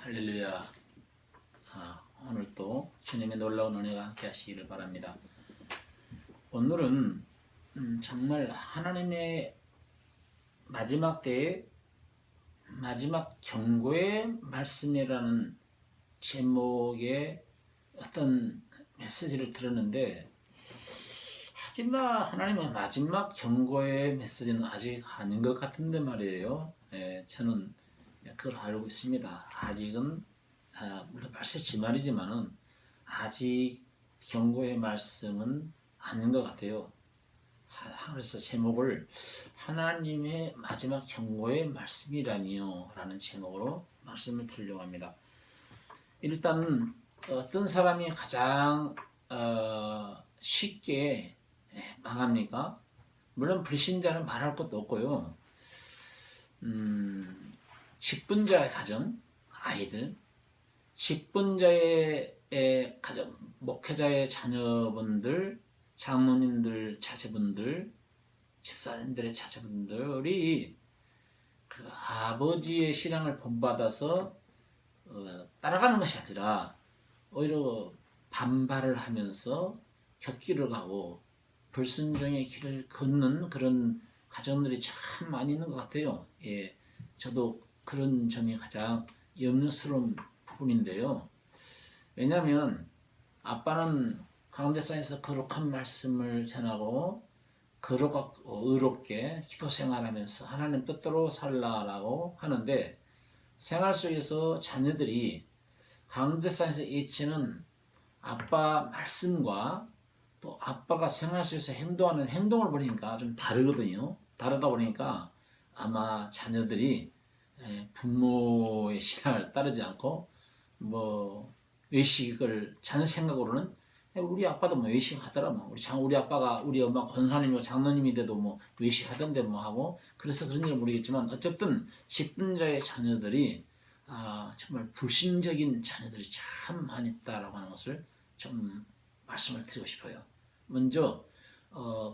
할렐루야. 오늘 또 주님의 놀라운 은혜가 함께 하시기를 바랍니다. 오늘은 정말 하나님의 마지막 때의 마지막 경고의 말씀이라는 제목의 어떤 메시지를 들었는데, 하지만 하나님의 마지막 경고의 메시지는 아직 아닌 것 같은데 말이에요. 저는 그걸 알고 있습니다. 아직은 물론 벌써 지말이지만은 아직 경고의 말씀은 아닌 것 같아요. 그래서 제목을 하나님의 마지막 경고의 말씀이라니요 라는 제목으로 말씀을 드리려고 합니다. 일단 어떤 사람이 가장 쉽게 망합니까? 물론 불신자는 말할 것도 없고요. 직분자의 가정, 아이들, 직분자의 가정, 목회자의 자녀분들, 장모님들, 자제분들, 집사님들의 자제분들이 그 아버지의 신앙을 본받아서 따라가는 것이 아니라 오히려 반발을 하면서 격길을 가고 불순종의 길을 걷는 그런 가정들이 참 많이 있는 것 같아요. 저도 그런 점이 가장 염려스러운 부분인데요. 왜냐하면 아빠는 가운데상에서 거룩한 말씀을 전하고 의롭게 기도 생활하면서 하나님 뜻대로 살라라고 하는데, 생활 속에서 자녀들이 가운데상에서 이치는 아빠 말씀과 또 아빠가 생활 속에서 행동하는 행동을 보니까 좀 다르거든요. 다르다 보니까 아마 자녀들이 부모의 신앙을 따르지 않고 외식을 자녀 생각으로는 우리 아빠도 외식 하더라, 우리 아빠가 우리 엄마 권사님이고 장로님이 돼도 외식 하던데 하고, 그래서 그런지는 모르겠지만 어쨌든 직분자의 자녀들이 정말 불신적인 자녀들이 참 많이 있다라고 하는 것을 좀 말씀을 드리고 싶어요. 먼저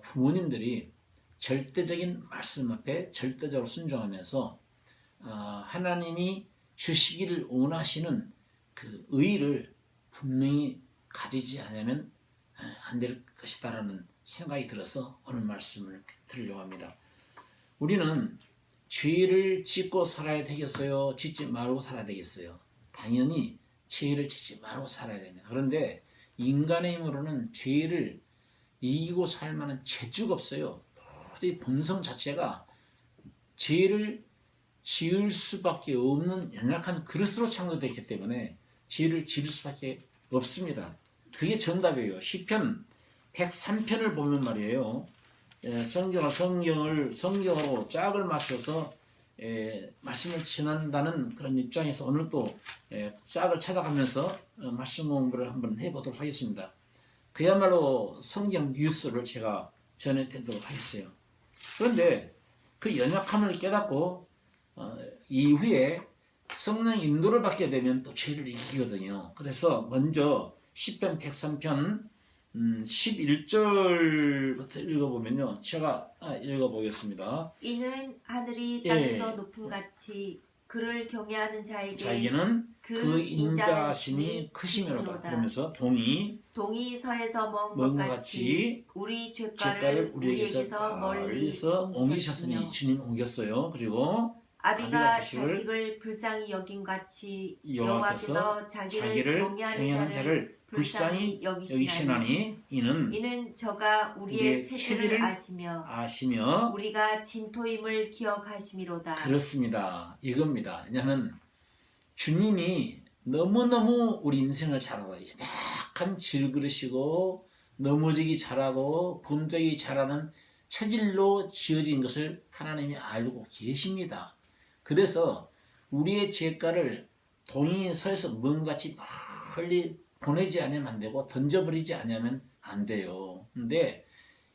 부모님들이 절대적인 말씀 앞에 절대적으로 순종하면서 하나님이 주시기를 원하시는 그 의의를 분명히 가지지 않으면 안 될 것이다라는 생각이 들어서 오늘 말씀을 드리려고 합니다. 우리는 죄를 짓고 살아야 되겠어요? 짓지 말고 살아야 되겠어요? 당연히 죄를 짓지 말고 살아야 됩니다. 그런데 인간의 힘으로는 죄를 이기고 살 만한 재주가 없어요. 도저히 본성 자체가 죄를 지을 수밖에 없는 연약한 그릇으로 창조되었기 때문에 죄를 지을 수밖에 없습니다. 그게 정답이에요. 시편 103편을 보면 말이에요. 성경으로 짝을 맞춰서 말씀을 전한다는 그런 입장에서 오늘 또 짝을 찾아가면서 말씀 공부를 한번 해보도록 하겠습니다. 그야말로 성경 뉴스를 제가 전해드리도록 하겠어요. 그런데 그 연약함을 깨닫고 이후에 성령 인도를 받게 되면 또 죄를 이기거든요. 그래서 먼저 시편 103편 11절부터 읽어보면요. 제가 읽어보겠습니다. 이는 하늘이 땅에서 높음같이 그를 경외하는 자에게는 그 인자하심이 크심이로다. 그러면서 동이 서에서 먼 것 같이 우리 죄가를 죄가를 우리에게서 멀리서 옮기셨으니 주님 옮겼어요. 그리고 아비가 자식을 불쌍히 여김같이 여호와께서 자기를 경외하는 자를 불쌍히 여기시나니 이는 저가 우리의 체질을 아시며 우리가 진토임을 기억하심이로다. 그렇습니다. 이겁니다. 왜냐하면 주님이 너무너무 우리 인생을 잘 알아요. 약간 질그릇이고 넘어지기 잘하고 범죄기 잘하는 체질로 지어진 것을 하나님이 알고 계십니다. 그래서 우리의 죄가를 동이 서에서 먼같이 멀리 보내지 않으면 안 되고 던져버리지 않으면 안 돼요. 근데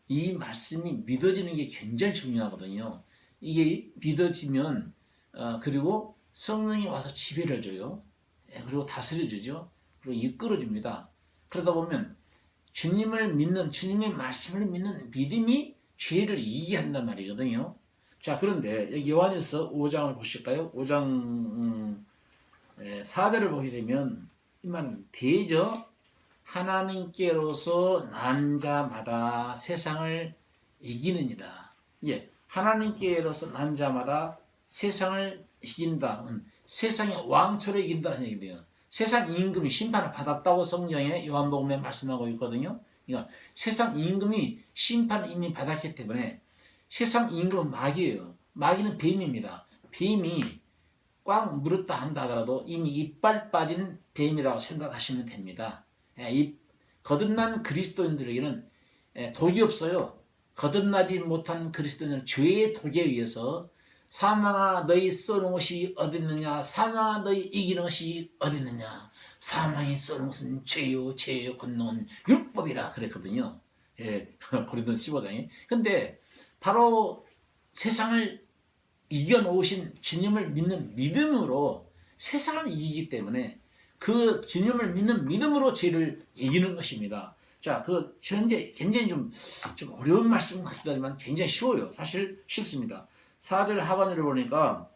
이 말씀이 믿어지는 게 굉장히 중요하거든요. 이게 믿어지면 그리고 성령이 와서 지배를 해줘요. 그리고 다스려주죠. 그리고 이끌어줍니다. 그러다 보면 주님을 믿는, 주님의 말씀을 믿는 믿음이 죄를 이기게 한단 말이거든요. 자, 그런데 여기 요한일서 5장을 보실까요? 5장 4절을 보게 되면 이 말은 대저 하나님께로서 난 자마다 세상을 이기느니라. 예, 하나님께로서 난 자마다 세상을 이긴다. 세상의 왕초를 이긴다는 얘기예요. 세상 임금이 심판을 받았다고 성경에 요한복음에 말씀하고 있거든요. 그러니까 세상 임금이 심판을 이미 받았기 때문에 세상 임금은 마귀예요. 마귀는 뱀입니다. 뱀이 꽉 물었다 한다 하더라도 이미 이빨 빠진 뱀이라고 생각하시면 됩니다. 이 거듭난 그리스도인들에게는 독이 없어요. 거듭나지 못한 그리스도인은 죄의 독에 의해서 사망아 너희 쏘는 것이 어딨느냐, 사망아 너희 이기는 것이 어딨느냐, 사망이 쏘는 것은 죄요 죄요 건너온 율법이라 그랬거든요. 예, 고린도서 15장에. 근데 바로 세상을 이겨놓으신 주님을 믿는 믿음으로 세상을 이기기 때문에 그 주님을 믿는 믿음으로 죄를 이기는 것입니다. 자, 그 현재 굉장히 좀 어려운 말씀 같기도 하지만 굉장히 쉬워요. 사실 쉽습니다. 4절 하반절을 보니까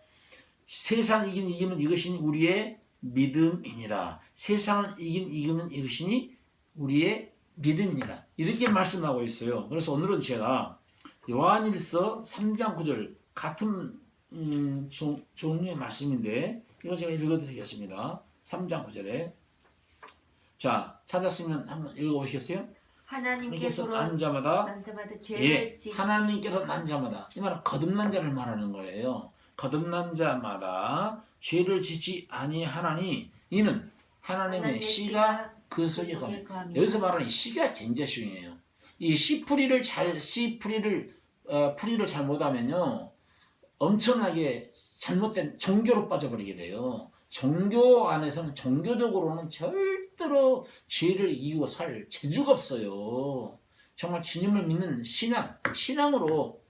세상 이기면 이것이니 우리의 믿음이니라. 세상을 이기면 이것이니 우리의 믿음이니라. 이렇게 말씀하고 있어요. 그래서 오늘은 제가 요한일서 3장 9절 같은 종류의 말씀인데 이거 제가 읽어드리겠습니다. 3장 9절에 자, 찾았으면 한번 읽어보시겠어요? 하나님께서 난 자마다 죄를 짓지 하나님께서 난 자마다 이 말은 거듭난 자를 말하는 거예요. 거듭난 자마다 죄를 짓지 아니하나니 이는 하나님의 씨가 그 속에 거하며. 여기서 말하는 씨가 굉장히 중요해요. 이 씨풀이를 풀이를 잘못하면요 엄청나게 잘못된 종교로 빠져버리게 돼요. 종교 안에서는 종교적으로는 절대로 죄를 이기고 살 재주가 없어요. 정말 주님을 믿는 신앙으로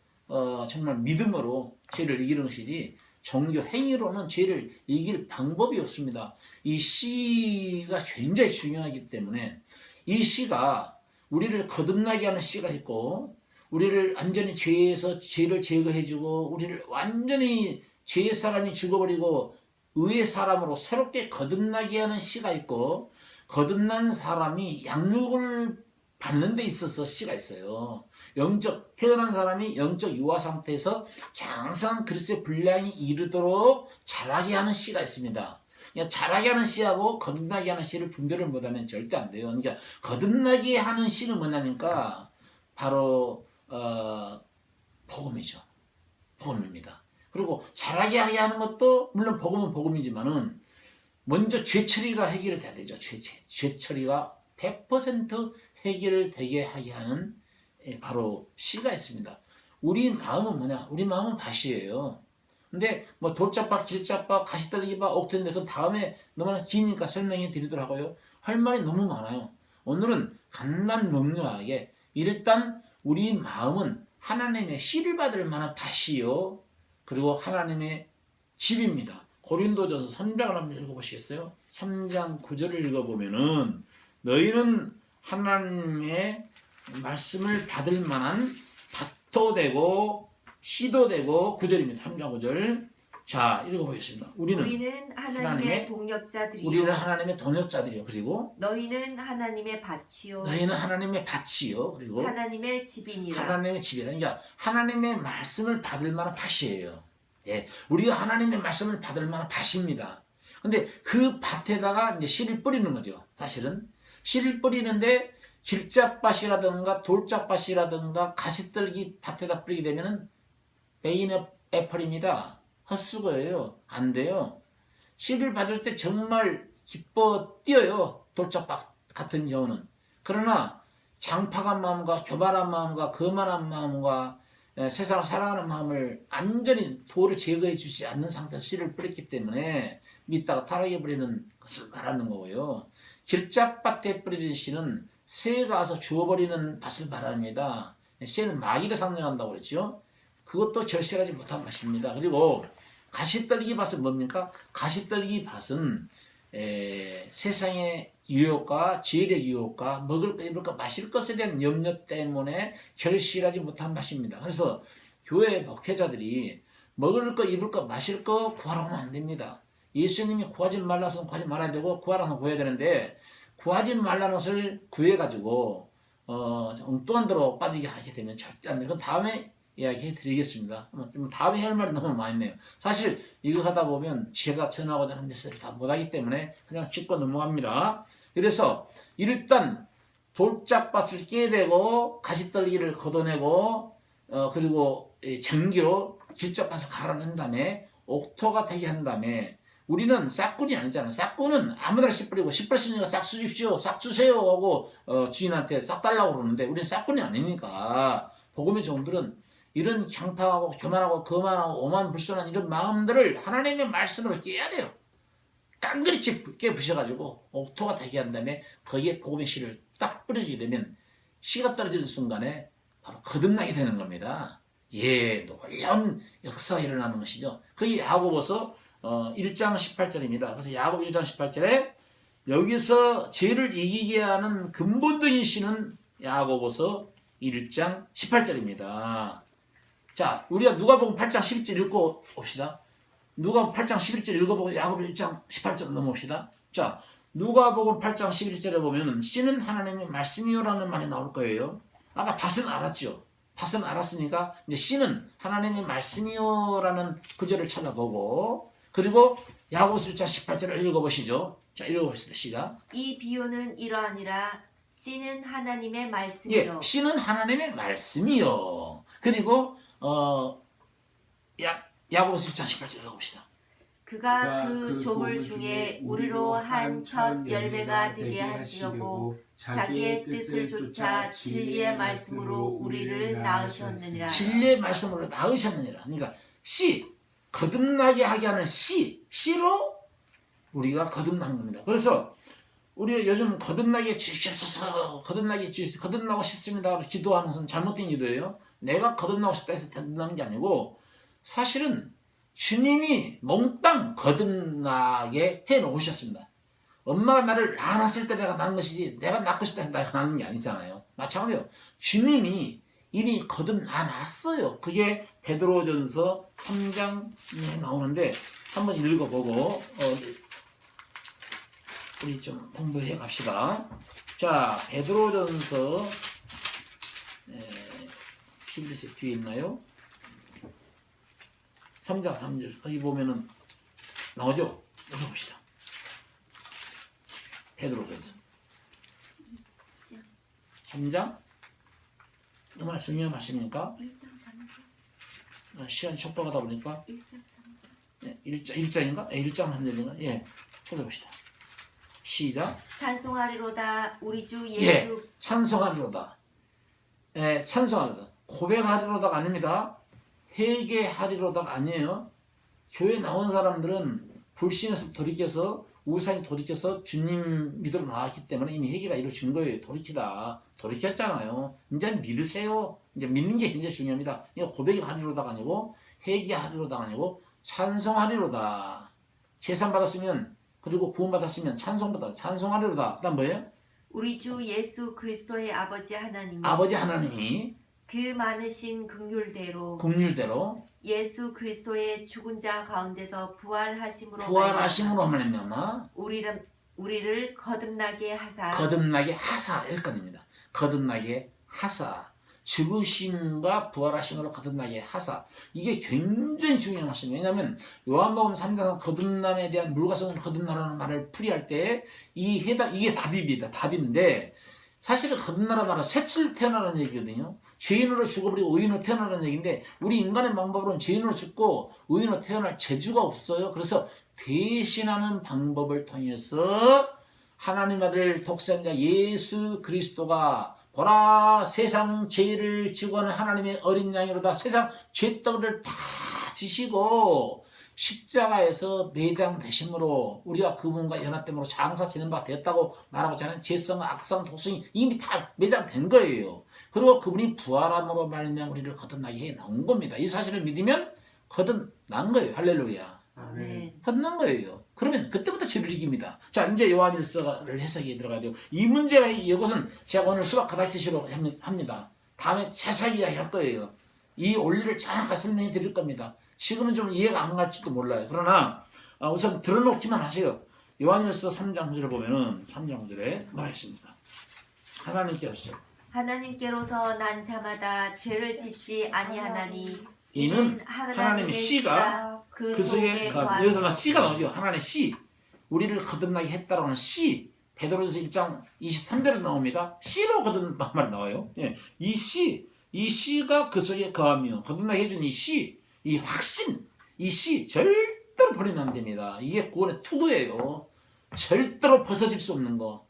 정말 믿음으로 죄를 이기는 것이지 종교 행위로는 죄를 이길 방법이 없습니다. 이 씨가 굉장히 중요하기 때문에 이 씨가 우리를 거듭나게 하는 씨가 있고 우리를 완전히 죄에서 죄를 제거해주고 우리를 완전히 죄의 사람이 죽어버리고 의의 사람으로 새롭게 거듭나게 하는 씨가 있고 거듭난 사람이 양육을 받는 데 있어서 씨가 있어요. 태어난 사람이 영적 유아 상태에서 장성한 그리스도의 분량이 이르도록 자라게 하는 씨가 있습니다. 그러니까 자라게 하는 씨하고 거듭나게 하는 씨를 분별을 못하면 절대 안 돼요. 그러니까 거듭나게 하는 씨는 뭐냐니까 바로 복음이죠. 복음입니다. 그리고 자라게 하게 하는 것도 물론 복음은 복음이지만은 먼저 죄 처리가 해결돼야 되죠. 죄 처리가 100% 해결되게 하게 하는 바로 씨가 있습니다. 우리 마음은 뭐냐? 우리 마음은 밭이에요. 근데 뭐 돌짝밭, 길짝밭, 가시떨기밭, 옥토인데 그 다음에 너무나 기니까 설명해 드리더라고요. 할 말이 너무 많아요. 오늘은 간단 명료하게 일단 우리 마음은 하나님의 씨를 받을 만한 밭이요. 그리고 하나님의 집입니다. 고린도전서 3장을 한번 읽어보시겠어요? 3장 9절을 읽어보면은 너희는 하나님의 말씀을 받을 만한 밭도 되고 씨도 되고 9절입니다. 3장 9절. 자, 읽어보겠습니다. 우리는 하나님의 동역자들이요. 우리는 하나님의 동역자들이요. 그리고 너희는 하나님의 밭이요. 너희는 하나님의 밭이요. 그리고 하나님의 집이니라. 하나님의 집이라. 그러니까 하나님의 말씀을 받을 만한 밭이에요. 예, 우리가 하나님의 말씀을 받을 만한 밭입니다. 근데 그 밭에다가 이제 씨를 뿌리는 거죠. 사실은 씨를 뿌리는데 길짝밭이라든가 돌짝밭이라든가 가시떨기 밭에다 뿌리게 되면은 베이너 애플입니다. 헛수고예요. 안 돼요. 씨를 받을 때 정말 기뻐 뛰어요. 돌짝밭 같은 경우는. 그러나 장파간 마음과 교만한 마음과 거만한 마음과 세상을 사랑하는 마음을 완전히 돌을 제거해 주지 않는 상태에서 씨를 뿌렸기 때문에 믿다가 타락해버리는 것을 말하는 거고요. 길짝밭에 뿌려진 씨는 새가 와서 주워버리는 밭을 말합니다. 새는 마귀를 상징한다고 그랬죠. 그것도 절실하지 못한 밭입니다. 그리고 가시떨기 밭은 뭡니까? 가시떨기 밭은 세상의 유혹과 지혜의 유혹과 먹을까 입을까 마실 것에 대한 염려 때문에 결실하지 못한 밭입니다. 그래서 교회 목회자들이 먹을 거 입을 거 마실 거 구하러 오면 안 됩니다. 예수님이 구하지 말라서 구하지 말아야 되고 구하라서 구해야 되는데 구하지 말라는 것을 구해가지고 엉뚱한 데로 빠지게 하게 되면 절대 안 돼요. 그건 다음에 이야기해 드리겠습니다. 좀 다음에 할 말이 너무 많네요. 사실 이거 하다 보면 제가 전하고자 하는 메시지를 다 못하기 때문에 그냥 짚고 넘어갑니다. 그래서 일단 돌짝밭을 깨내고 가시떨기를 걷어내고 그리고 전기로 길짝밭을 갈아낸 다음에 옥토가 되게 한 다음에 우리는 싹꾼이 아니잖아요. 싹꾼은 아무데나 씨 뿌리고 씨 뿌렸으니까 싹 주십시오, 싹 주세요 하고 주인한테 싹 달라고 그러는데 우리는 싹꾼이 아니니까 복음의 종들은 이런 향파하고 교만하고 거만하고 오만불순한 이런 마음들을 하나님의 말씀으로 깨야 돼요. 깡그리 깨부셔가지고 옥토가 되게 한 다음에 거기에 복음의 씨를 딱 뿌려주게 되면 씨가 떨어지는 순간에 바로 거듭나게 되는 겁니다. 놀라운 역사가 일어나는 것이죠. 그게 야고보서 1장 18절입니다. 그래서 야고보 1장 18절에 여기서 죄를 이기게 하는 근본적인 씨는 야고보서 1장 18절입니다. 자, 우리가 누가복음 8장 11절 읽고 옵시다. 누가복음 8장 11절 읽어보고 야고보 1장 18절 넘어옵시다. 자, 누가복음 8장 11절에 보면은 씨는 하나님의 말씀이요라는 말이 나올 거예요. 아까 밭은 알았죠. 밭은 알았으니까 이제 씨는 하나님의 말씀이요라는 구절을 찾아보고 그리고 야고보서 1장 18절을 읽어보시죠. 자, 읽어보시다. 시작. 이 비유는 이러하니라. 씨는 하나님의 말씀이요. 씨는 하나님의 말씀이요. 그리고 야고보서 1장 18절 읽어봅시다. 그가 그 조물 중에 우리로 한 첫 열매가 되게 하시려고 자기의 뜻을 쫓아 진리의 말씀으로 우리를 낳으셨느니라. 진리의 말씀으로 낳으셨느니라. 그러니까 씨, 거듭나게 하게 하는 씨로 우리가 거듭난 겁니다. 그래서 우리 요즘 거듭나게 주시옵소서, 거듭나게 주시옵소서, 거듭나고 싶습니다. 기도하는 것은 잘못된 기도예요. 내가 거듭나고 싶다 해서 거듭나는 게 아니고 사실은 주님이 몽땅 거듭나게 해놓으셨습니다. 엄마가 나를 낳았을 때 내가 낳은 것이지 내가 낳고 싶다 해서 내가 낳는 게 아니잖아요. 마찬가지로 주님이 이미 거듭나놨어요. 그게 베드로전서 3장에 나오는데 한번 읽어보고 우리 좀 공부해 갑시다. 자, 베드로전서 11세 뒤에 있나요? 3장 3절 거기 보면은 나오죠? 읽어봅시다. 베드로전서 3장 얼마나 중요한 말씀입니까? 1장 3절. 시간이 촉박하다 보니까 1장 3절. 네, 1장인가? 1장 3절인가? 예, 찾아봅시다. 시작. 찬송하리로다 우리 주 예수. 예, 찬송하리로다. 예, 찬송하리로다. 고백하리로다가 아닙니다. 회개하리로다가 아니에요. 교회 나온 사람들은 불신에서 돌이켜서 우상이 돌이켜서 주님 믿으러 나왔기 때문에 이미 회개가 이루어진 거예요. 돌이켰잖아요. 이제 믿으세요. 이제 믿는 게 굉장히 중요합니다. 이거 고백이 하리로다가 아니고 회개하리로다가 아니고 찬송하리로다. 재산 받았으면 그리고 구원 받았으면 찬송하리로다. 그다음 뭐예요? 우리 주 예수 그리스도의 아버지 하나님이 그 많으신 긍휼대로 예수 그리스도의 죽은 자 가운데서 부활하심으로 말미암아 우리를 거듭나게 하사 여기까지입니다. 거듭나게 하사 죽으심과 부활하심으로 거듭나게 하사. 이게 굉장히 중요한 말씀이에요. 왜냐하면 요한복음 3장은 거듭남에 대한 물과성을 거듭나라는 말을 풀이할 때 이게 답입니다. 답인데 사실은 거듭나라는 말은 새치로 태어나라는 얘기거든요. 죄인으로 죽어버리고 의인으로 태어나라는 얘기인데 우리 인간의 방법으로는 죄인으로 죽고 의인으로 태어날 재주가 없어요. 그래서 대신하는 방법을 통해서 하나님 아들 독생자 예수 그리스도가 보라 세상 죄를 지고 하는 하나님의 어린 양이로다. 세상 죄덩이를 다 지시고 십자가에서 매장되심으로 우리가 그분과 연합됨으로 장사 지는 바 되었다고 말하고 저는 죄성, 악성, 도성이 이미 다 매장된 거예요. 그리고 그분이 부활함으로 말미암아 우리를 거듭나게 해 놓은 겁니다. 이 사실을 믿으면 거듭난 거예요. 할렐루야. 아멘. 거듭난 거예요. 그러면 그때부터 죄를 이깁니다. 자, 이제 요한일서를 해석에 들어가야 돼요. 이 문제가 이것은 제가 오늘 수학 가르치시러 합니다. 다음에 자세히 이야기할 거예요. 이 원리를 정확하게 설명해 드릴 겁니다. 지금은 좀 이해가 안 갈지도 몰라요. 그러나 우선 들어놓기만 하세요. 요한일서 3장 9절을 보면은 3장 9절에 뭐라 했습니까? 하나님께로서 난 자마다 죄를 짓지 아니하나니 이는 하나님의 씨가 그 속에 여기서는 씨가 나오죠. 하나님의 씨, 우리를 거듭나게 했다라는 씨, 베드로전서 1장 23절에 나옵니다. 씨로 거듭난 말이 나와요. 예, 이 씨가 그 속에 거하며 거듭나게 해준 이 씨, 이 확신, 이 씨 절대로 버리면 안 됩니다. 이게 구원의 투구예요. 절대로 벗어질 수 없는 거,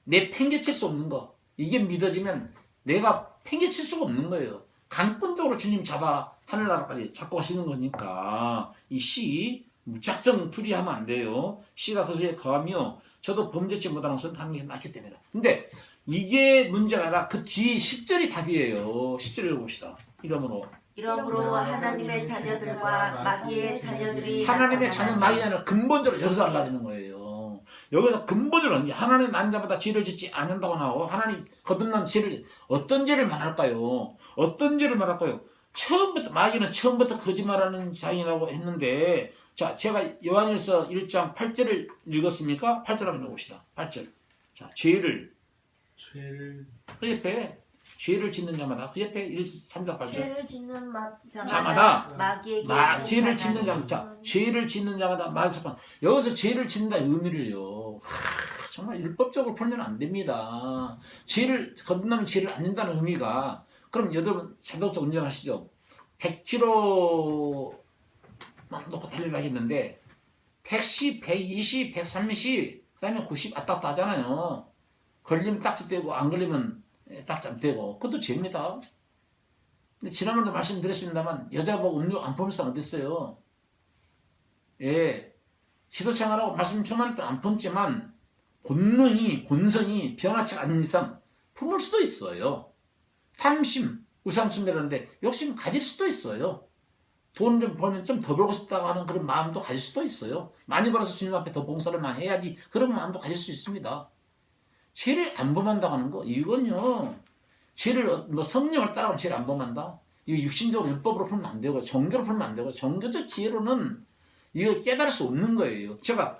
내 팽개칠 수 없는 거, 이게 믿어지면 내가 팽개칠 수가 없는 거예요. 강권적으로 주님 잡아 하늘나라까지 잡고 가시는 거니까 이 씨 무작정 풀이하면 안 돼요. 씨가 그 속에 거하며 저도 범죄치 못하는 것은 하나님께 낳기 때문이다. 근데 이게 문제가 아니라 그 뒤 10절이 답이에요. 10절 읽어봅시다. 이러므로 하나님의 자녀들과 마귀의 자녀들이 하나님의 자녀 마귀의 자녀를 근본적으로 여기서 알라지는 거예요. 여기서 근본적으로 하나님 난 자마다 죄를 짓지 않는다고 나오고 하나님 거듭난 죄를 어떤 죄를 말할까요? 어떤 죄를 말할까요? 처음부터 마귀는 처음부터 거짓말하는 자이라고 했는데 자 제가 요한일서 1장 8절을 읽었습니까? 8절 한번 읽어봅시다. 8절 자 죄를 그 옆에 죄를 짓는 자마다 그 옆에 1, 3, 4, 8절 죄를 짓는 자마다 마귀에게 죄를 짓는 자마다 자, 죄를 짓는 자마다 마귀가 여기서 죄를 짓는다 의미를요 정말 율법적으로 풀면 안 됩니다. 죄를 거듭나면 죄를 안 짓는다는 의미가 그럼 여러분 자동차 운전하시죠. 100km만 놓고 달리려 했는데 110, 120, 130, 그 다음에 90 왔다 갔다 하잖아요. 걸리면 딱지 떼고 안 걸리면 딱지 안 떼고 그것도 죄입니다. 근데 지난번에도 말씀드렸습니다만 여자 보고 음료 안 품을 사람 어딨어요. 예, 기도 생활하고 말씀 충만할 때 안 품지만 본성이 변화치 않는 이상 품을 수도 있어요. 탐심, 우상숭배라는데 욕심 가질 수도 있어요. 돈 좀 벌면 좀 더 벌고 싶다고 하는 그런 마음도 가질 수도 있어요. 많이 벌어서 주님 앞에 더 봉사를 많이 해야지 그런 마음도 가질 수 있습니다. 죄를 안 범한다고 하는 거 이건요 죄를 뭐 성령을 따라가면 죄를 안 범한다? 이거 육신적으로 율법으로 풀면 안 되고 정교로 풀면 안 되고 정교적 지혜로는 이거 깨달을 수 없는 거예요. 제가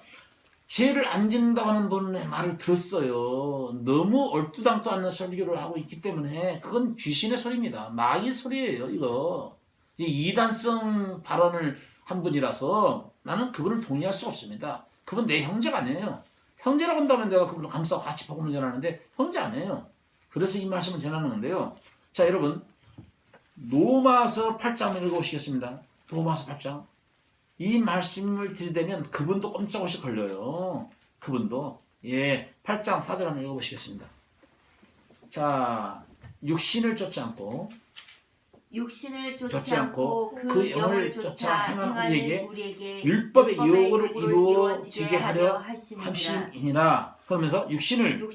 죄를 안 짓는다고 하는 분의 말을 들었어요. 너무 얼뚜당도 않는 설교를 하고 있기 때문에 그건 귀신의 소리입니다. 마귀 소리예요. 이거 이 이단성 발언을 한 분이라서 나는 그분을 동의할 수 없습니다. 그분 내 형제가 아니에요. 형제라고 한다면 내가 그분을 감싸고 같이 복음을 전하는데 형제 아니에요. 그래서 이 말씀을 전하는 건데요. 자 여러분 로마서 8장을 읽어보시겠습니다. 로마서 8장 이 말씀을 들이대면 그분도 꼼짝없이 걸려요. 그분도 예 8장 4절 한번 읽어보시겠습니다. 자 육신을 쫓지 않고 그 영을 쫓아 행하는 우리에게 율법의 유혹을 이루어지게 하려 하심이니라. 그러면서 육신을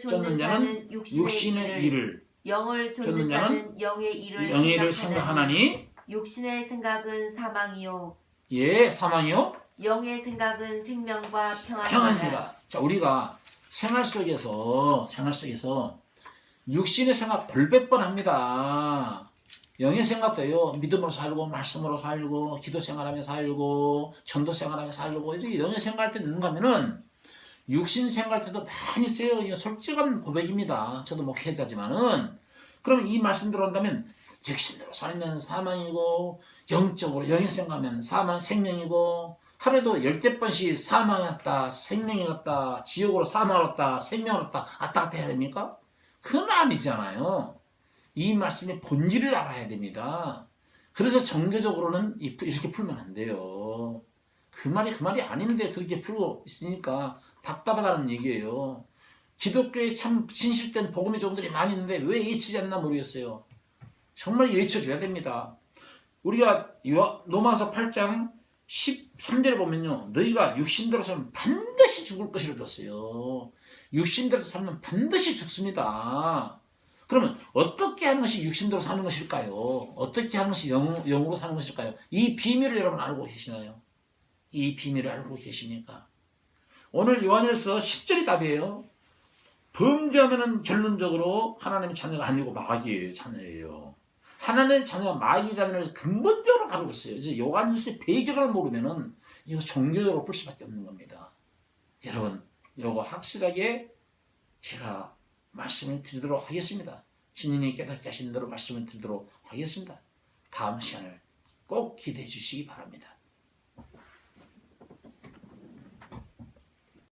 쫓는 자는 육신의 일을 영을 쫓는 자는 영의 일을 생각하나니 육신의 생각은 사망이요 예 사망이요 영의 생각은 생명과 평안이라. 자 우리가 생활 속에서 육신의 생각 골백 번 합니다. 영의 생각도요. 믿음으로 살고 말씀으로 살고 기도 생활하며 살고 전도 생활하며 살고 이렇게 영의 생각할 때 있는가 하면은 육신 생각할 때도 많이 써요. 이거 솔직한 고백입니다. 저도 목회자지만은 그러면 이 말씀 들어온다면 육신으로 살면 사망이고 영적으로 영의 생각하면 생명이고 하루에도 10번씩 사망했다 생명이 갔다 지옥으로 사망을 왔다 생명을 왔다 왔다 갔다 해야 됩니까? 그건 아니잖아요. 이 말씀의 본질을 알아야 됩니다. 그래서 정교적으로는 이렇게 풀면 안 돼요. 그 말이 아닌데 그렇게 풀고 있으니까 답답하다는 얘기예요. 기독교에 참 진실된 복음의 종들이 많이 있는데 왜 예치지 않나 모르겠어요. 정말 예쳐줘야 됩니다. 우리가 로마서 8장 13절에 보면요. 너희가 육신대로 살면 반드시 죽을 것이라 그랬어요. 육신대로 살면 반드시 죽습니다. 그러면 어떻게 하는 것이 육신대로 사는 것일까요? 어떻게 하는 것이 영으로 사는 것일까요? 이 비밀을 여러분 알고 계시나요? 이 비밀을 알고 계십니까? 오늘 요한일서 10절이 답이에요. 범죄하면은 결론적으로 하나님의 자녀가 아니고 마귀의 자녀예요. 하나님의 자녀와 마귀의 자녀를 근본적으로 가르고 있어요. 이제 요한일서의 배경을 모르면은 이거 종교적으로 볼 수밖에 없는 겁니다. 여러분, 이거 확실하게 제가 말씀을 드리도록 하겠습니다. 주님이 깨닫게 하신 대로 말씀을 드리도록 하겠습니다. 다음 시간을 꼭 기대해 주시기 바랍니다.